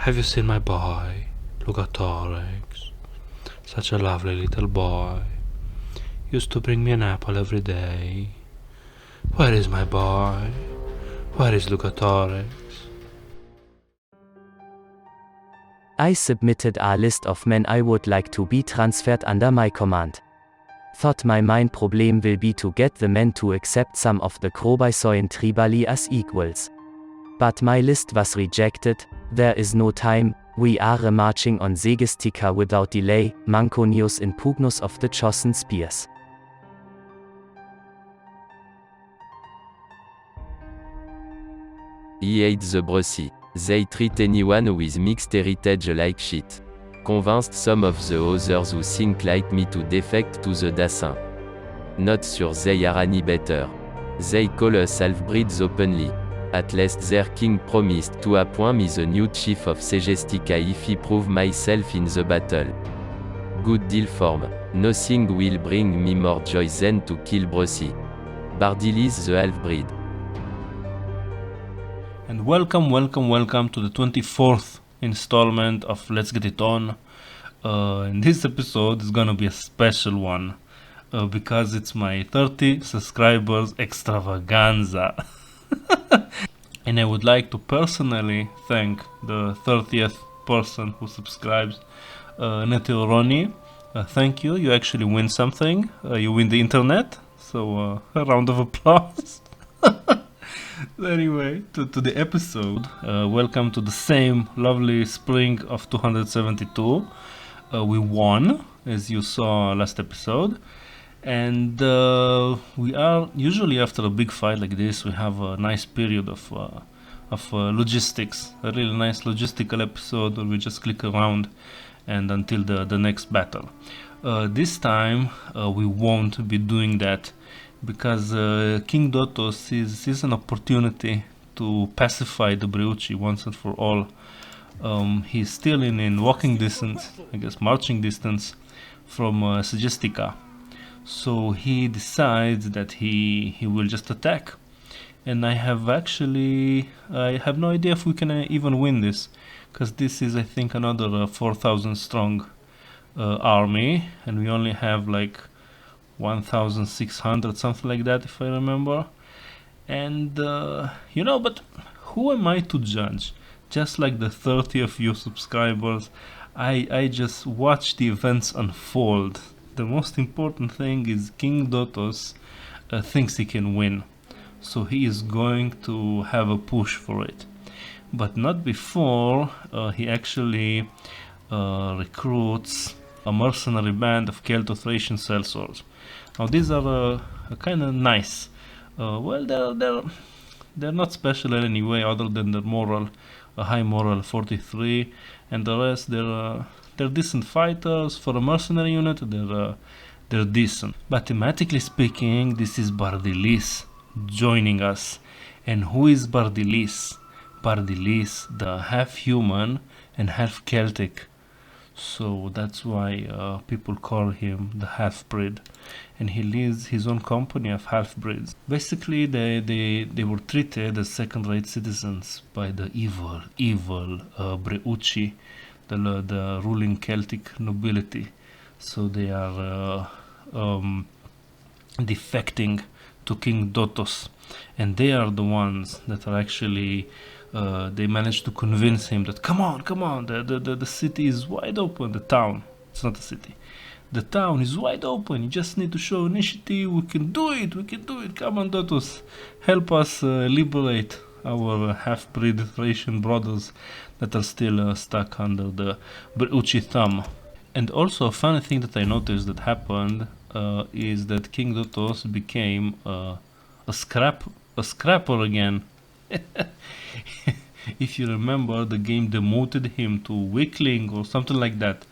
Have you seen my boy, Lugatorix? Such a lovely little boy. Used to bring me an apple every day. Where is my boy? Where is Lugatorix? I submitted a list of men I would like to be transferred under my command. Thought my main problem will be to get the men to accept some of the Krobisoin tribali as equals. But my list was rejected. There is no time, we are marching on Segestica without delay, Manconius in Pugnus of the chosen spears. He hates the Brussy. They treat anyone with mixed heritage like shit. Convinced some of the others who think like me to defect to the Dassin. Not sure they are any better. They call us half-breeds openly. At least their king promised to appoint me the new chief of Segestica if I prove myself in the battle. Good deal form. Nothing will bring me more joy than to kill Brussy. Bardilis the half-breed. And welcome to the 24th installment of Let's Get It On. And this episode is gonna be a special one because it's my 30 subscribers extravaganza. And I would like to personally thank the 30th person who subscribes, Neteo Ronnie. Thank you. You actually win something. You win the internet. So a round of applause. Anyway, to the episode. Welcome to the same lovely spring of 272. We won, as you saw last episode. And we are usually after a big fight like this, we have a nice period of logistics, a really nice logistical episode where we just click around and until the next battle. This time we won't be doing that because King Dotos sees an opportunity to pacify the Breuci once and for all. He's still in walking distance, I guess marching distance from Segestica. So he decides that he will just attack. And I have no idea if we can even win this, because this is, I think, another 4,000 strong army, and we only have like 1,600, something like that, if I remember. And but who am I to judge? Just like the 30 of you subscribers, I just watch the events unfold. The most important thing is King Dotos thinks he can win, so he is going to have a push for it, but not before he actually recruits a mercenary band of Celto-Thracian sellswords. Now these are kind of nice. They're not special in any way other than their moral, a high moral 43, and the rest they're decent fighters. For a mercenary unit, they're decent. But thematically speaking, this is Bardilis joining us. And who is Bardilis? Bardilis, the half human and half Celtic. So that's why people call him the half-breed. And he leads his own company of half-breeds. Basically, they were treated as second-rate citizens by the evil Breuci, the ruling Celtic nobility. So they are defecting to King Dotos, and they are the ones that are actually they managed to convince him that come on, the city is wide open. The town, it's not a city, the town is wide open. You just need to show initiative. We can do it. Come on, Dotos, help us liberate our half-breed Thracian brothers that are still stuck under the Breuci thumb. And also a funny thing that I noticed that happened is that King Dotos became a scrapper again. If you remember, the game demoted him to weakling or something like that,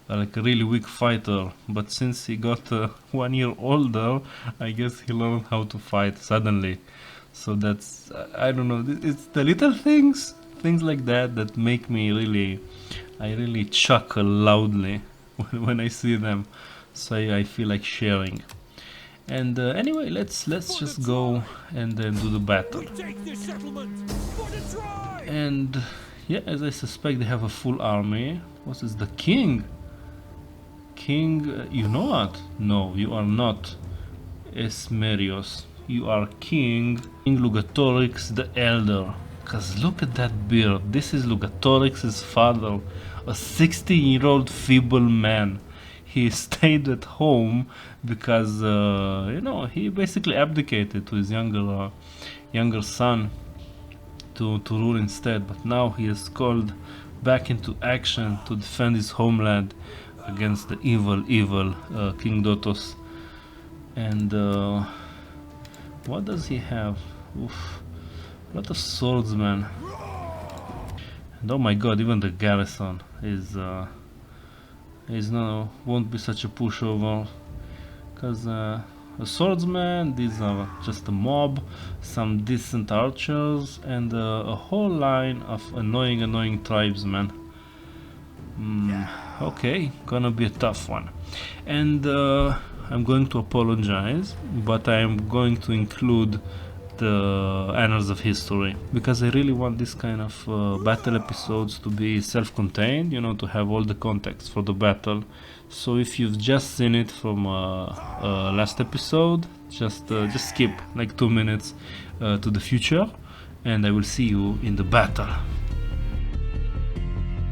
like a really weak fighter. But since he got 1 year older, I guess he learned how to fight suddenly. So that's, I don't know, it's the little things like that make me I really chuckle loudly when I see them. So I feel like sharing. And anyway, let's just go and then do the battle. And yeah, as I suspect, they have a full army. What is the king? King, you know what? No, you are not Esmerios. You are King Lugatorix the Elder. Cause look at that beard. This is Lugatorix's father, a 60-year-old feeble man. He stayed at home because he basically abdicated to his younger son to rule instead. But now he is called back into action to defend his homeland against the evil King Dotos. And what does he have? Oof, a lot of swordsmen. And oh my god, even the garrison won't be such a pushover, because a swordsman, these are just a mob, some decent archers, and a whole line of annoying tribesmen. Okay, gonna be a tough one. And I'm going to apologize, but I'm going to include the annals of history, because I really want this kind of battle episodes to be self-contained, to have all the context for the battle. So if you've just seen it from last episode, just skip like 2 minutes to the future, and I will see you in the battle.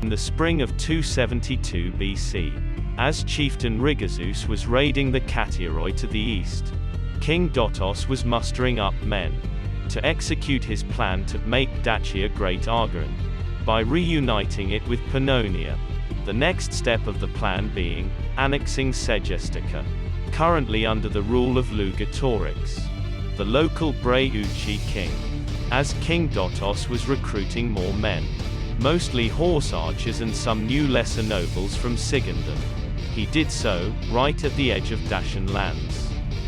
In the spring of 272 BC, as chieftain Rigazus was raiding the Catiaroi to the east, King Dotos was mustering up men to execute his plan to make Dacia great again by reuniting it with Pannonia. The next step of the plan being annexing Segestica, currently under the rule of Lugatorix, the local Breuci king, as King Dotos was recruiting more men, mostly horse archers and some new lesser nobles from Sigandum. He did so right at the edge of Dacian lands.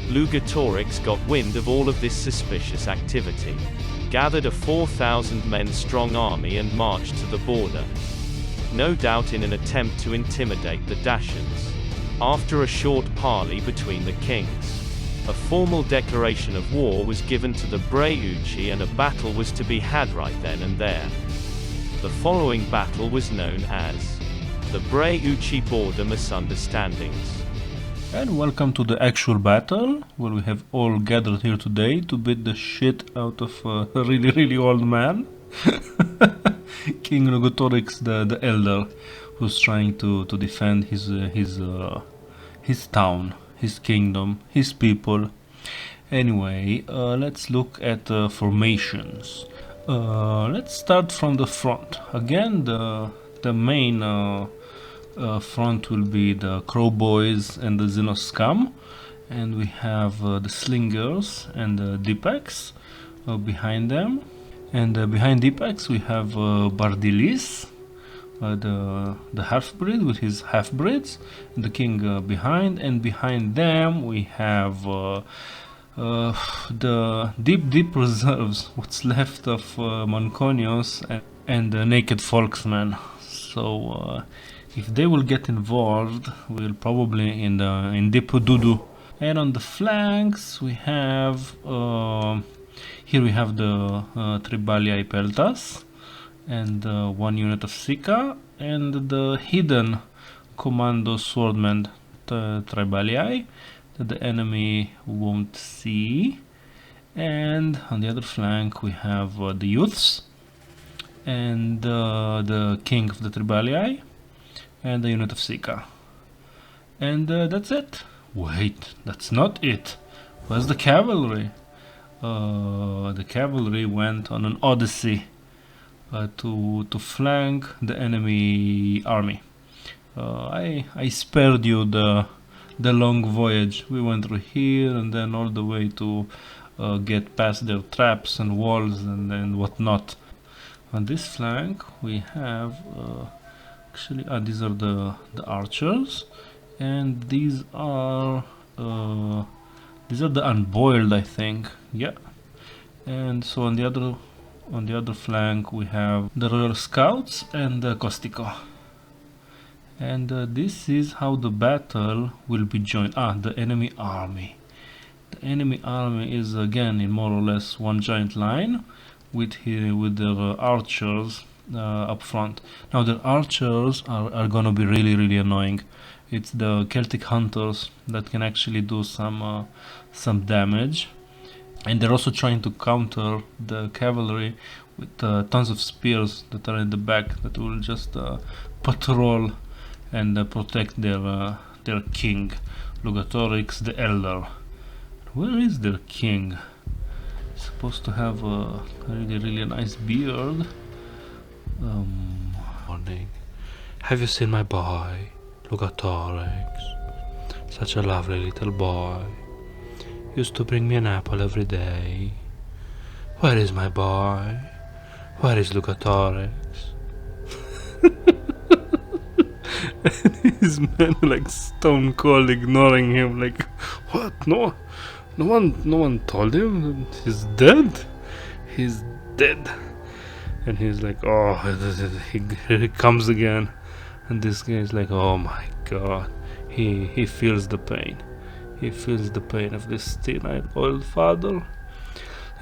Lugatorix got wind of all of this suspicious activity, gathered a 4,000 men strong army and marched to the border, no doubt in an attempt to intimidate the Dacians. After a short parley between the kings, a formal declaration of war was given to the Breuci and a battle was to be had right then and there. The following battle was known as the Breuci border misunderstandings. And welcome to the actual battle, where we have all gathered here today to beat the shit out of a really old man, King Lugatorix the Elder, who's trying to defend his town, his kingdom, his people. Anyway, let's look at formations. Let's start from the front. Again, the main front will be the Crow Boys and the Xenos Scum, and we have the Slingers and the Deepax behind them, and behind Deepax we have Bardilis, the half-breed with his half-breeds, and the king behind, and behind them we have the deep reserves, what's left of Manconios and the Naked Folksmen. So if they will get involved, we'll probably in deep doo-doo. And on the flanks we have here we have the Tribalii Peltas and 1 unit of Sika, and the hidden commando swordmen Tribalii that the enemy won't see. And on the other flank we have the youths and the king of the Tribalii and the unit of Sika. And that's it. Wait, that's not it. Where's the cavalry? The cavalry went on an odyssey to flank the enemy army. I spared you the long voyage. We went through here and then all the way to get past their traps and walls and whatnot. On this flank we have actually these are the archers, and these are the unboiled, I think. Yeah. And so on the other flank we have the Royal Scouts and the Costico. And this is how the battle will be joined. The enemy army. The enemy army is again in more or less one giant line with their archers up front. Now the archers are gonna be really annoying. It's the Celtic hunters that can actually do some damage, and they're also trying to counter the cavalry with tons of spears that are in the back that will just patrol and protect their king, Lugatorix the Elder. Where is their king? He's supposed to have a really nice beard. Morning. Have you seen my boy, Lugatorix? Such a lovely little boy. Used to bring me an apple every day. Where is my boy? Where is Lugatorix? And his men like stone cold ignoring him, like, what? No one told him he's dead. He's dead. And he's like, oh, he comes again. And this guy is like, oh my god. He feels the pain. He feels the pain of this thin-eyed old father.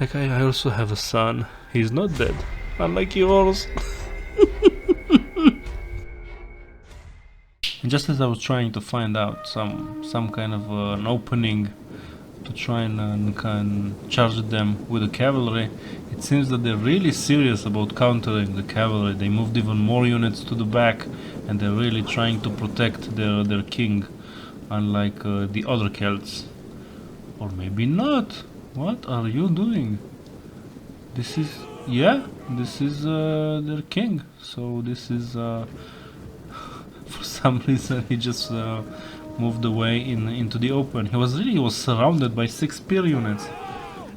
Like, I also have a son. He's not dead, unlike yours. And just as I was trying to find out some kind of an opening to try and charge them with the cavalry, it seems that they're really serious about countering the cavalry. They moved even more units to the back, and they're really trying to protect their king, unlike the other Celts. Or maybe not. What are you doing? This is, yeah, this is their king. So this is for some reason he just moved away into the open. He was surrounded by 6 spear units,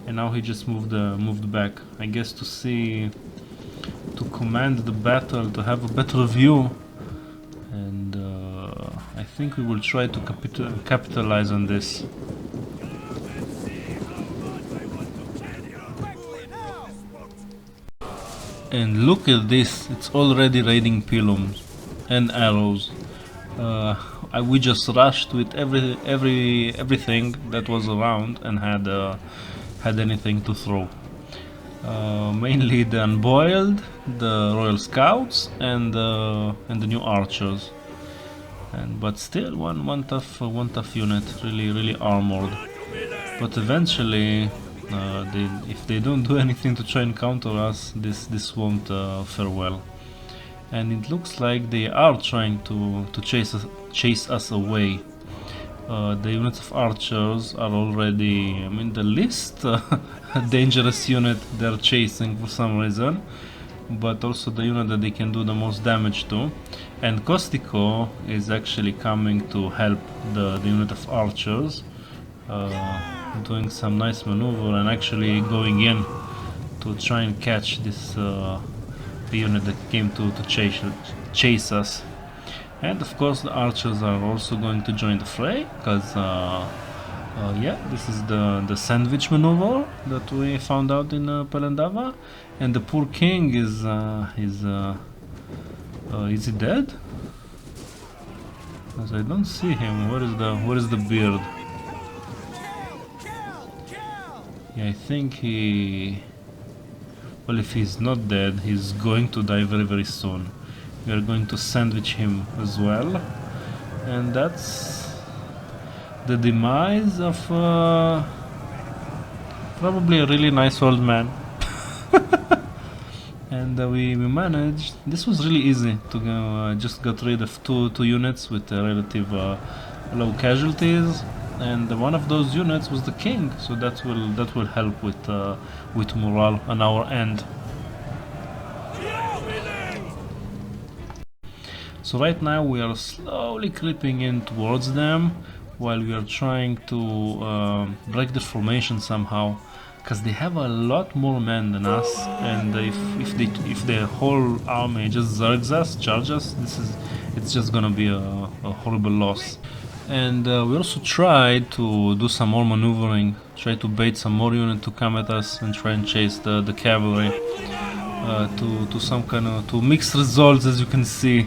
and now he just moved back. I guess to command the battle, to have a better view, and I think we will try to capitalize on this. And look at this! It's already raining pilums and arrows. We just rushed with everything that was around and had anything to throw. Mainly the unboiled, the Royal Scouts, and the new archers. But still, one tough unit, really armored. But eventually, if they don't do anything to try and counter us, this won't fare well. And it looks like they are trying to chase us away. The units of archers are already, the least dangerous unit they're chasing for some reason, but also the unit that they can do the most damage to. And Costico is actually coming to help the unit of archers, doing some nice maneuver and actually going in to try and catch this the unit that came to chase us. And of course the archers are also going to join the fray, because yeah, this is the sandwich maneuver that we found out in Pelendava. And the poor king is he dead? Because I don't see him. Where is the beard? Yeah, I think he... Well, if he's not dead, he's going to die very soon. We are going to sandwich him as well. And that's the demise of probably a really nice old man. And we managed. This was really easy to go, just got rid of two units with relative low casualties, and one of those units was the king, so that will help with morale on our end. So right now we are slowly creeping in towards them, while we are trying to break the formation somehow, because they have a lot more men than us, and if their whole army just zergs us, charge us, it's just gonna be a horrible loss. And we also tried to do some more maneuvering, try to bait some more units to come at us and try and chase the cavalry to some kind of to mixed results, as you can see.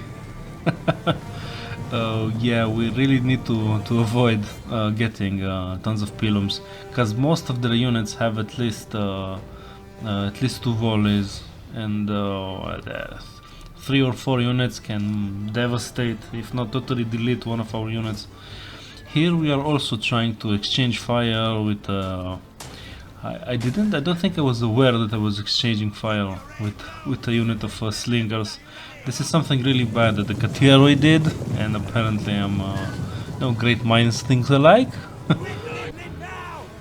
Yeah, we really need to avoid getting tons of pilums, because most of the units have at least 2 volleys, and 3 or 4 units can devastate, if not totally delete, one of our units. Here we are also trying to exchange fire with I don't think I was aware that I was exchanging fire with a unit of slingers. This is something really bad that the Getae did, and apparently I'm no great minds things alike.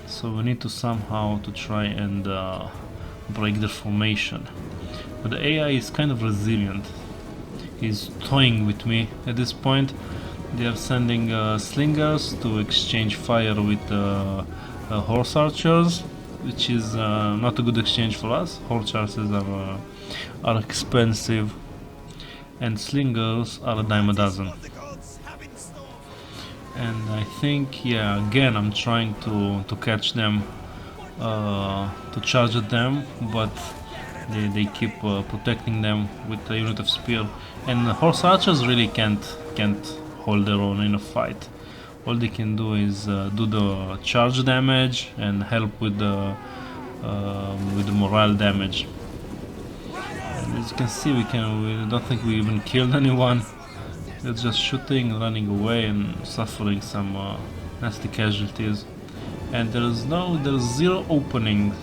So we need to somehow to try and break the formation. But the AI is kind of resilient. He's toying with me at this point. They are sending slingers to exchange fire with horse archers, which is not a good exchange for us. Horse archers are expensive, and slingers are a dime a dozen. And I think, yeah, again I'm trying to catch them, to charge at them, but they keep protecting them with a unit of spear. And horse archers really can't hold their own in a fight. All they can do is do the charge damage and help with the morale damage. And as you can see, we don't think we even killed anyone. They're just shooting, running away, and suffering some nasty casualties. And there's zero opening.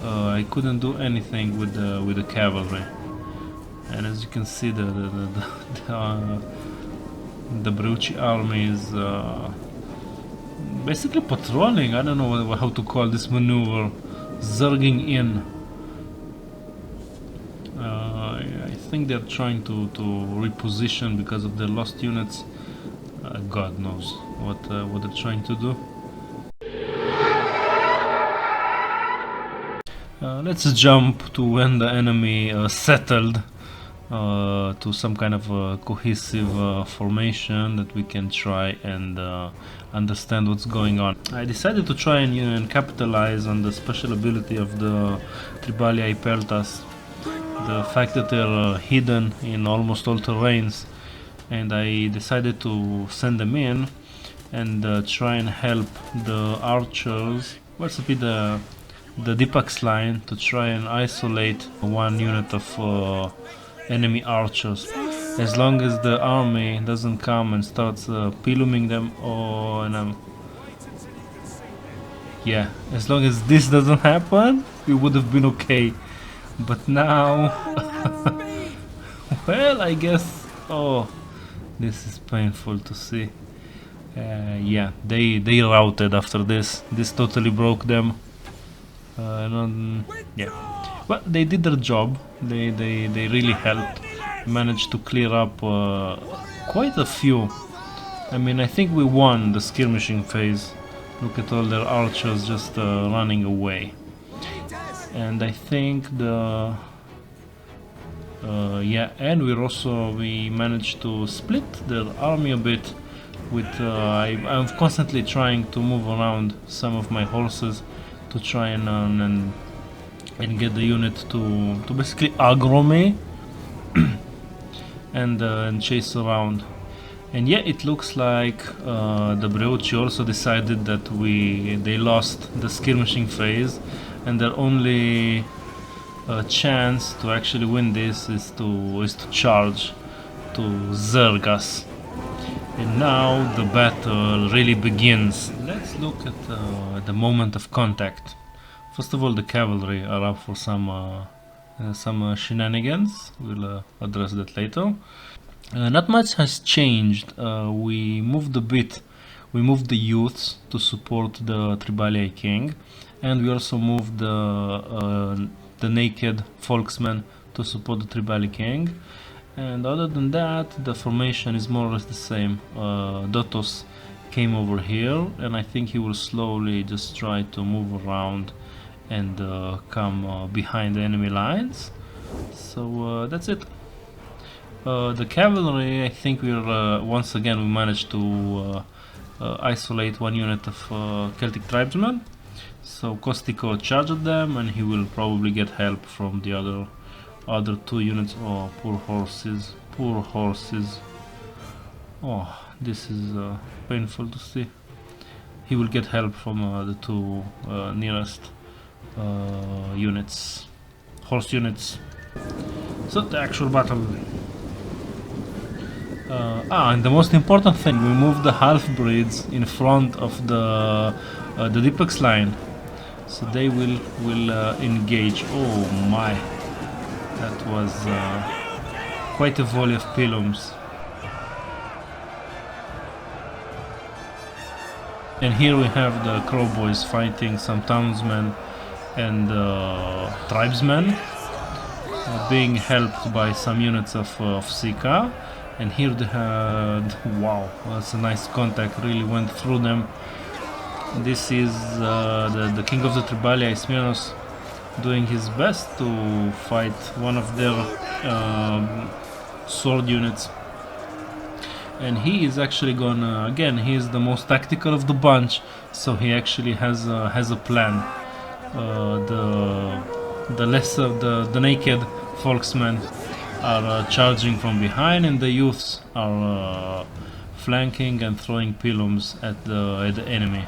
I couldn't do anything with the cavalry. And as you can see, the Bruci army is basically patrolling. I don't know how to call this maneuver. Zerging in. I think they're trying to reposition because of their lost units. God knows what they're trying to do. Let's jump to when the enemy settled to some kind of cohesive formation that we can try and understand what's going on. I decided to try and capitalize on the special ability of the Tribalii Peltas, the fact that they're hidden in almost all terrains, and I decided to send them in and try and help the archers, what's be the Dipax line, to try and isolate one unit of enemy archers. As long as the army doesn't come and starts pilluming them, yeah, as long as this doesn't happen, we would have been okay. But now, well, I guess, oh, this is painful to see. Yeah, they routed after this. This totally broke them. Yeah, well, they did their job. They really helped. Managed to clear up quite a few. I mean, I think we won the skirmishing phase. Look at all their archers just running away. And I think yeah, and we managed to split their army a bit. With I'm constantly trying to move around some of my horses to try and get the unit to basically aggro me and chase around. And yeah, it looks like the Breuci also decided that they lost the skirmishing phase, and their only chance to actually win this is to charge, to zerg us. And now the battle really begins. Let's look at the moment of contact. First of all, the cavalry are up for some shenanigans. We'll address that later. Not much has changed. We moved a bit. We moved the youths to support the Tribalii king, and we also moved the naked folksmen to support the Tribalii king. And other than that, the formation is more or less the same. Dotos came over here, and I think he will slowly just try to move around and come behind the enemy lines. So that's it. The cavalry, I think we're once again we managed to isolate one unit of Celtic tribesmen. So Costico charged them, and he will probably get help from the other two units. Oh, poor horses, poor horses. Oh, this is painful to see. He will get help from the two nearest units. horse units. So the actual battle. And the most important thing, we moved the half-breeds in front of the Deepex line, so they will engage. Oh my, that was quite a volley of pilums. And here we have the Crow Boys fighting some townsmen and tribesmen, being helped by some units of Sika. And here they had, wow, that's a nice contact, really went through them. This is the king of the Tribalii, Ismenos, doing his best to fight one of their sword units. And he is actually gonna, again, he is the most tactical of the bunch, so he actually has a plan. The naked folksmen are charging from behind, and the youths are flanking and throwing pilums at the enemy.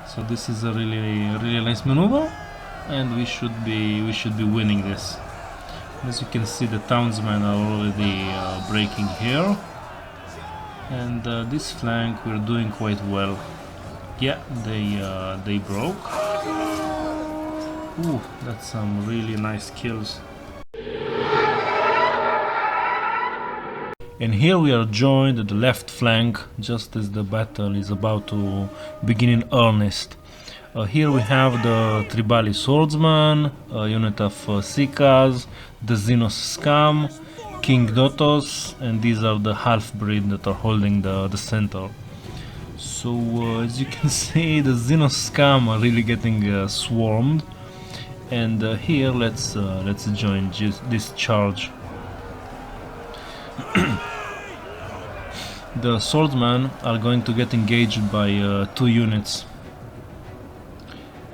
So this is a really nice maneuver, and we should be winning this. As you can see, the townsmen are already breaking here, and this flank we're doing quite well. Yeah, they broke. Ooh, that's some really nice kills. And here we are joined at the left flank, just as the battle is about to begin in earnest. Here we have the Tribali swordsman, a unit of Sikas, the Xenos scum, King Dotos, and these are the half-breed that are holding the center. So as you can see, the Xenos scum are really getting swarmed. And here let's join this charge. The swordsmen are going to get engaged by 2 units,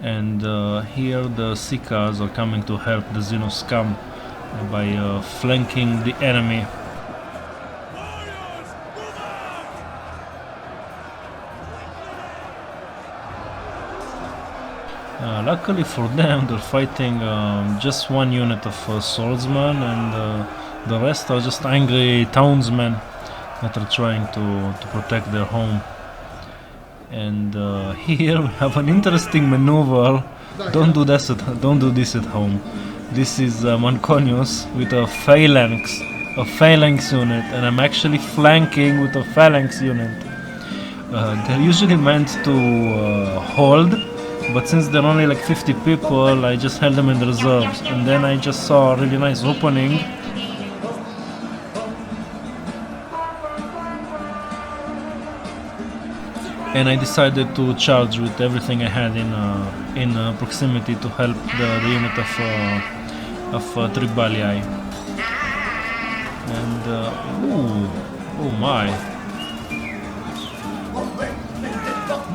and here the Sikas are coming to help the Xenos scum by flanking the enemy. Luckily for them, they're fighting just 1 unit of swordsmen, and the rest are just angry townsmen that are trying to protect their home. And here we have an interesting maneuver. Don't do this at home. This is Manconius with a phalanx unit, and I'm actually flanking with a phalanx unit. They're usually meant to hold, but since they're only like 50 people, I just held them in the reserves, and then I just saw a really nice opening. And I decided to charge with everything I had in proximity to help the unit of Tribalii. And oh my!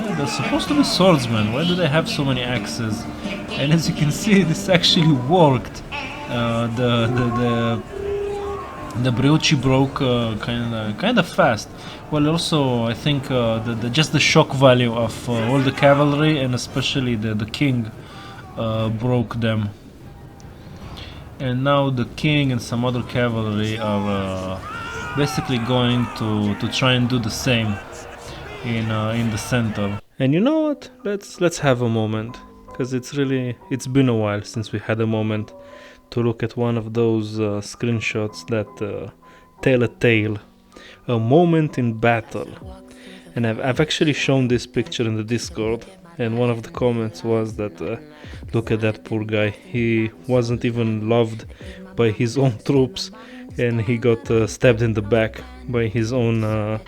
Yeah, they're supposed to be swordsmen. Why do they have so many axes? And as you can see, this actually worked. The Breuci broke kind of fast. Well, also I think just the shock value of all the cavalry, and especially the king, broke them. And now the king and some other cavalry are basically going to try and do the same in the center. And you know what? Let's have a moment, because it's been a while since we had a moment to look at one of those screenshots that tell a tale, a moment in battle. And I've actually shown this picture in the Discord, and one of the comments was that look at that poor guy, he wasn't even loved by his own troops, and he got stabbed in the back by his own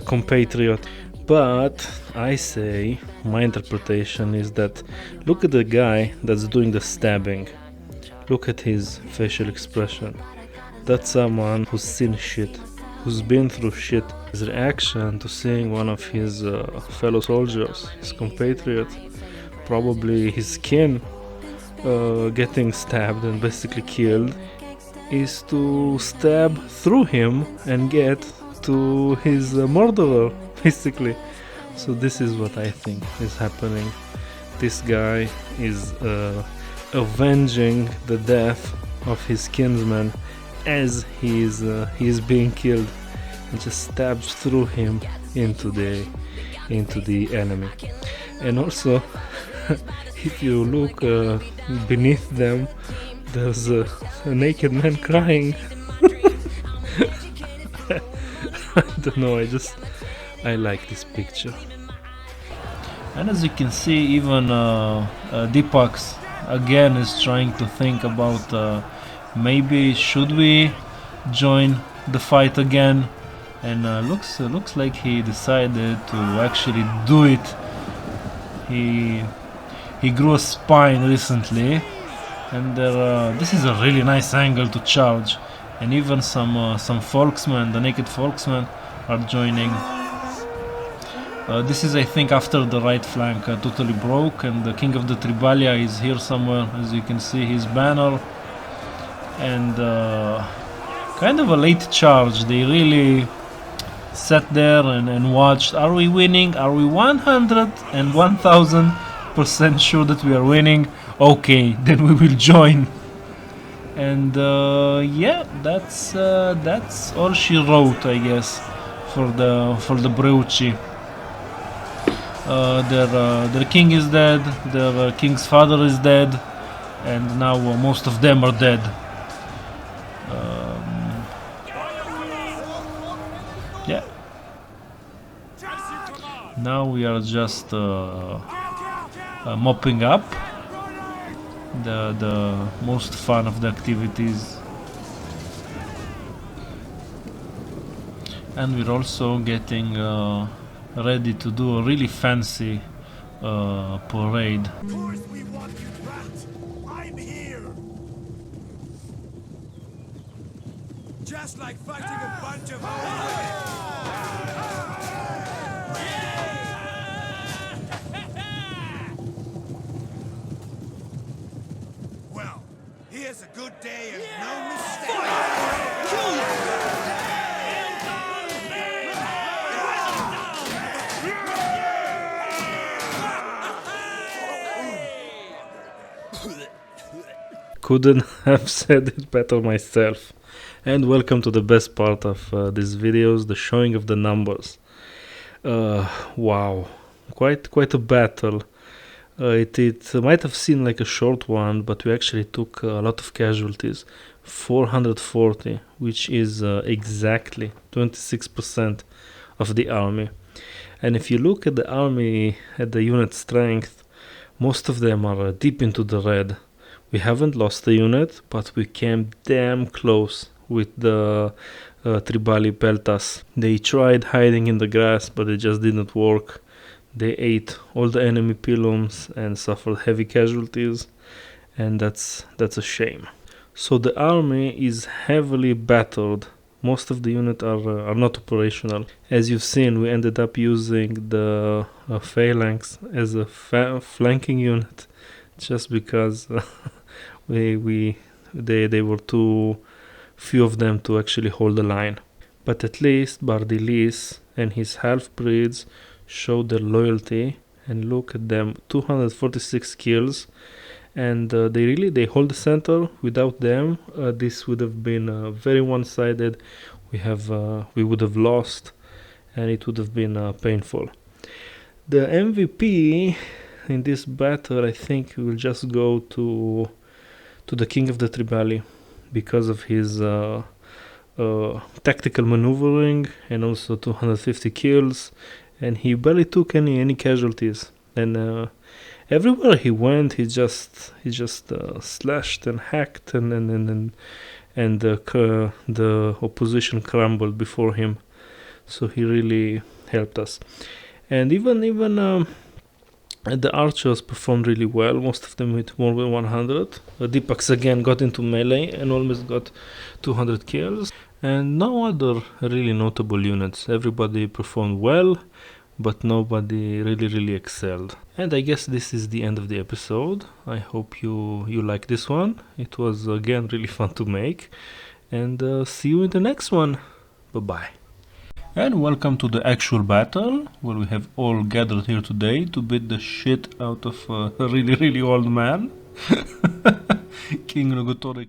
compatriot. But I say, my interpretation is that look at the guy that's doing the stabbing. Look at his facial expression. That's someone who's seen shit, who's been through shit. His reaction to seeing one of his fellow soldiers, his compatriot, probably his kin, getting stabbed and basically killed, is to stab through him and get to his murderer, basically. So this is what I think is happening. This guy is avenging the death of his kinsman as he is being killed, and just stabs through him into the enemy. And also, if you look beneath them, there's a naked man crying. I don't know, I like this picture. And as you can see, even Deepax again is trying to think about maybe should we join the fight again, and looks like he decided to actually do it. He grew a spine recently, and this is a really nice angle to charge, and even some folksmen, the naked folksmen, are joining. This is, I think, after the right flank totally broke, and the king of the Tribalia is here somewhere, as you can see his banner. And kind of a late charge. They really sat there and watched. Are we winning? Are we 100 and 1000% sure that we are winning? Okay, then we will join. And yeah, that's all she wrote, I guess, for the Breuci. Their king is dead, their king's father is dead, and now most of them are dead. Yeah. Now we are just mopping up the most fun of the activities, and we're also getting ready to do a really fancy parade. Of course we want you, rat! I'm here! Just like fighting a bunch of old women! Well, here's a good day and no mistake! Couldn't have said it better myself. And welcome to the best part of these videos, the showing of the numbers. Wow, quite a battle. It might have seemed like a short one, but we actually took a lot of casualties. 440, which is exactly 26% of the army. And if you look at the army, at the unit strength, most of them are deep into the red. We haven't lost a unit, but we came damn close with the Tribali Peltas. They tried hiding in the grass, but it just didn't work. They ate all the enemy pilums and suffered heavy casualties, and that's a shame. So the army is heavily battered. Most of the units are not operational. As you've seen, we ended up using the phalanx as a flanking unit, just because they were too few of them to actually hold the line. But at least Bardilis and his half-breeds showed their loyalty, and look at them, 246 kills, and they hold the center. Without them, this would have been very one-sided. We would have lost, and it would have been painful. The MVP in this battle, I think, will just go to the king of the Tribali, because of his tactical maneuvering and also 250 kills, and he barely took any casualties. And everywhere he went, he just slashed and hacked, and the opposition crumbled before him. So he really helped us. And even the archers performed really well, most of them with more than 100. Deepax again got into melee and almost got 200 kills. And no other really notable units. Everybody performed well, but nobody really excelled. And I guess this is the end of the episode. I hope you like this one. It was again really fun to make. And see you in the next one. Bye-bye. And welcome to the actual battle, where we have all gathered here today to beat the shit out of a really old man. King Logotoric.